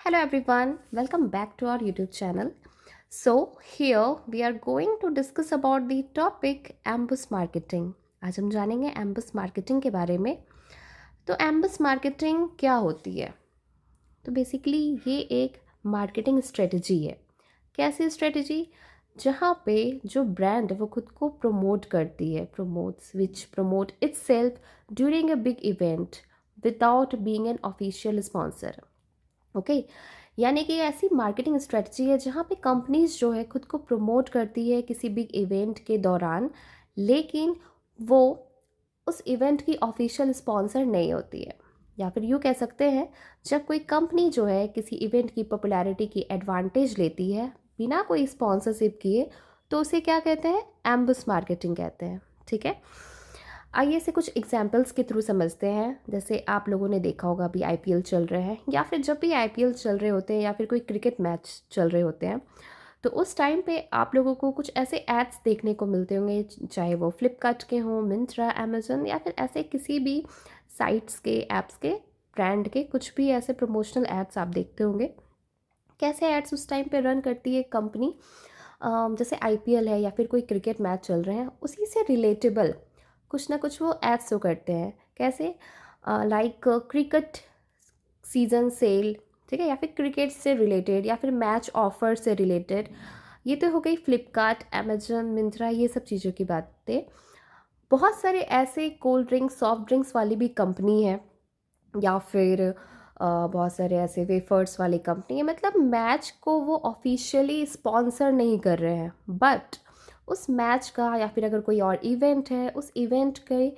Hello everyone, welcome back to our YouTube channel. So here we are going to discuss about the topic ambush marketing. आज हम जानेंगे ambush marketing के बारे में। तो ambush marketing क्या होती है? तो बेसिकली ये एक मार्केटिंग स्ट्रेटजी है। कैसी स्ट्रेटजी? जहाँ पे जो ब्रांड है वो खुद को प्रमोट करती है, promote itself during a big event without being an official sponsor. Okay, यानी कि ऐसी मार्केटिंग स्ट्रेटजी है जहाँ पे कंपनीज जो है खुद को प्रमोट करती है किसी बिग इवेंट के दौरान, लेकिन वो उस इवेंट की ऑफिशियल स्पॉन्सर नहीं होती है। या फिर यूँ कह सकते हैं, जब कोई कंपनी जो है किसी इवेंट की पॉपुलैरिटी की एडवांटेज लेती है बिना कोई स्पॉन्सरशिप किए, तो उसे क्या कहते हैं? एम्बस मार्केटिंग कहते हैं। ठीक है, आइए इसे कुछ एग्जाम्पल्स के थ्रू समझते हैं। जैसे आप लोगों ने देखा होगा अभी आईपीएल चल रहे हैं, या फिर जब भी आईपीएल चल रहे होते हैं या फिर कोई क्रिकेट मैच चल रहे होते हैं, तो उस टाइम पे आप लोगों को कुछ ऐसे एड्स देखने को मिलते होंगे, चाहे वो फ्लिपकार्ट के हों, मिंत्रा, अमेजन, या फिर ऐसे किसी भी साइट्स के, ऐप्स के, ब्रांड के कुछ भी ऐसे प्रमोशनल एड्स आप देखते होंगे। कैसे एड्स उस टाइम पे रन करती है कंपनी? जैसे आईपीएल है या फिर कोई क्रिकेट मैच चल रहे हैं, उसी से रिलेटेबल कुछ ना कुछ वो एड्स शो करते हैं। कैसे? लाइक क्रिकेट सीजन सेल, ठीक है, या फिर क्रिकेट से रिलेटेड, या फिर मैच ऑफर से रिलेटेड। ये तो हो गई फ्लिपकार्ट, अमेजन, मिंत्रा, ये सब चीज़ों की बातें। बहुत सारे ऐसे कोल्ड ड्रिंक्स, सॉफ्ट ड्रिंक्स वाली भी कंपनी है, या फिर बहुत सारे ऐसे वेफर्स वाली कंपनी है। मतलब मैच को वो ऑफिशियली स्पॉन्सर नहीं कर रहे हैं, बट उस मैच का या फिर अगर कोई और इवेंट है, उस इवेंट के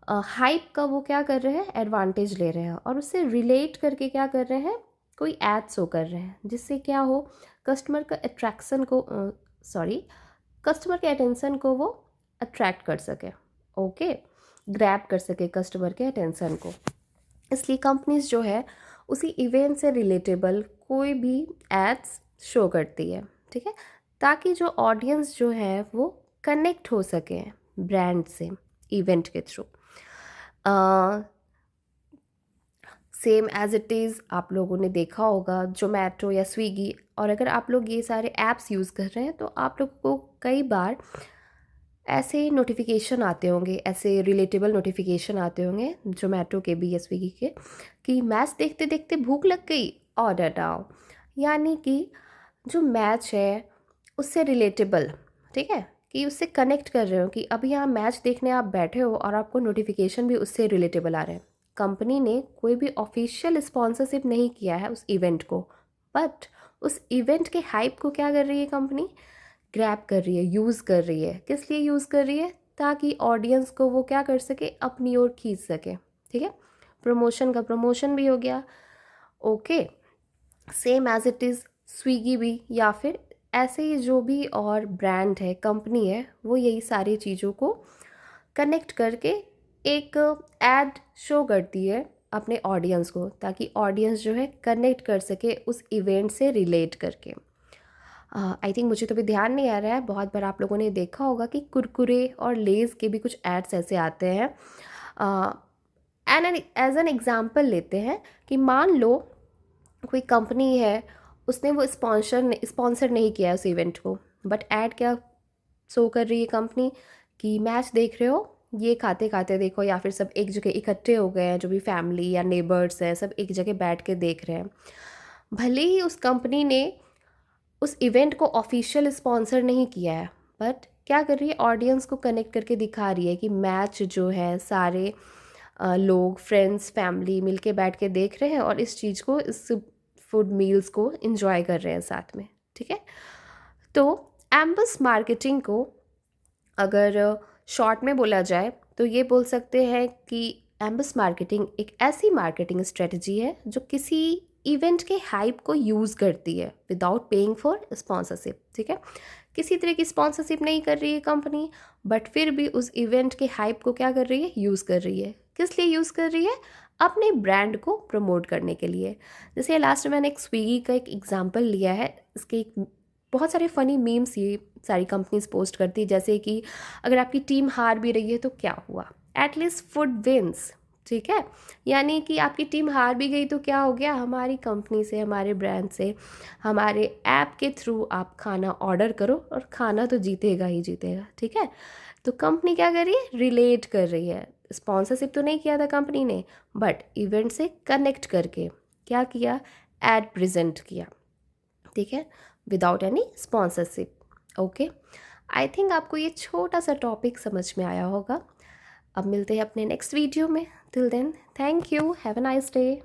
हाइप का वो क्या कर रहे हैं? एडवांटेज ले रहे हैं, और उससे रिलेट करके क्या कर रहे हैं? कोई एड शो कर रहे हैं, जिससे क्या हो? कस्टमर का अट्रैक्शन को कस्टमर के अटेंशन को वो अट्रैक्ट कर सके। ओके, ग्रैब कर सके कस्टमर के अटेंशन को। इसलिए कंपनीज जो है उसी इवेंट से रिलेटेबल कोई भी एड्स शो करती है। ठीक है, ताकि जो ऑडियंस जो है वो कनेक्ट हो सके ब्रांड से इवेंट के through. Same as it is आप लोगों ने देखा होगा जोमेटो या स्विगी, और अगर आप लोग ये सारे ऐप्स यूज़ कर रहे हैं तो आप लोग को कई बार ऐसे नोटिफिकेशन आते होंगे, ऐसे रिलेटेबल नोटिफिकेशन आते होंगे जोमेटो के भी या स्विगी के, कि मैच देखते देखते भूख लग गई, ऑर्डर नाउ। यानी कि जो मैच है उससे रिलेटेबल, ठीक है, कि उससे कनेक्ट कर रहे हो कि अभी यहाँ मैच देखने आप बैठे हो और आपको नोटिफिकेशन भी उससे रिलेटेबल आ रहे हैं। कंपनी ने कोई भी ऑफिशियल स्पॉन्सरशिप नहीं किया है उस इवेंट को, बट उस इवेंट के हाइप को क्या कर रही है कंपनी? ग्रैब कर रही है, यूज़ कर रही है। किस लिए यूज़ कर रही है? ताकि ऑडियंस को वो क्या कर सके? अपनी ओर खींच सके। ठीक है, प्रमोशन का प्रमोशन भी हो गया। Okay, same as it is Swiggy भी, या फिर ऐसे ही जो भी और ब्रांड है, कंपनी है, वो यही सारी चीज़ों को कनेक्ट करके एक एड शो करती है अपने ऑडियंस को, ताकि ऑडियंस जो है कनेक्ट कर सके उस इवेंट से रिलेट करके। आई थिंक मुझे तो भी ध्यान नहीं आ रहा है, बहुत बार आप लोगों ने देखा होगा कि कुरकुरे और लेज़ के भी कुछ एड्स ऐसे आते हैं। एंड एज एन एग्जाम्पल लेते हैं कि मान लो कोई कंपनी है, उसने वो स्पॉन्सर नहीं किया उस इवेंट को, बट ऐड क्या शो कर रही है कंपनी? कि मैच देख रहे हो, ये खाते खाते देखो, या फिर सब एक जगह इकट्ठे हो गए हैं, जो भी फैमिली या नेबर्स हैं सब एक जगह बैठ के देख रहे हैं। भले ही उस कंपनी ने उस इवेंट को ऑफिशियल स्पॉन्सर नहीं किया है, बट क्या कर रही है? ऑडियंस को कनेक्ट करके दिखा रही है कि मैच जो है सारे लोग, फ्रेंड्स, फैमिली मिलके बैठ के देख रहे हैं, और इस चीज़ को, इस फूड मील्स को इन्जॉय कर रहे हैं साथ में। ठीक है, तो एम्बस मार्केटिंग को अगर शॉर्ट में बोला जाए तो ये बोल सकते हैं कि एम्बस मार्केटिंग एक ऐसी मार्केटिंग स्ट्रेटजी है जो किसी इवेंट के हाइप को यूज़ करती है विदाउट पेइंग फॉर स्पॉन्सरशिप। ठीक है, किसी तरह की स्पॉन्सरशिप नहीं कर रही है कंपनी, बट फिर भी उस इवेंट के हाइप को क्या कर रही है? यूज़ कर रही है। किस लिए यूज़ कर रही है? अपने ब्रांड को प्रमोट करने के लिए। जैसे लास्ट में मैंने एक स्विगी का एक एग्जांपल लिया है, इसके एक बहुत सारे फ़नी मीम्स ये सारी कंपनीज पोस्ट करती है, जैसे कि अगर आपकी टीम हार भी रही है तो क्या हुआ, एटलीस्ट फूड विंस। ठीक है। यानी कि आपकी टीम हार भी गई तो क्या हो गया, हमारी कंपनी से, हमारे ब्रांड से, हमारे ऐप के थ्रू आप खाना ऑर्डर करो और खाना तो जीतेगा ही जीतेगा। ठीक है। तो कंपनी क्या कर रही है, रिलेट कर रही है। स्पॉन्सरशिप तो नहीं किया था कंपनी ने, बट इवेंट से कनेक्ट करके क्या किया, एड प्रेजेंट किया। ठीक है, without any sponsorship. Okay, I think आपको ये छोटा सा टॉपिक समझ में आया होगा। अब मिलते हैं अपने नेक्स्ट वीडियो में। Till then, thank you, have a nice day.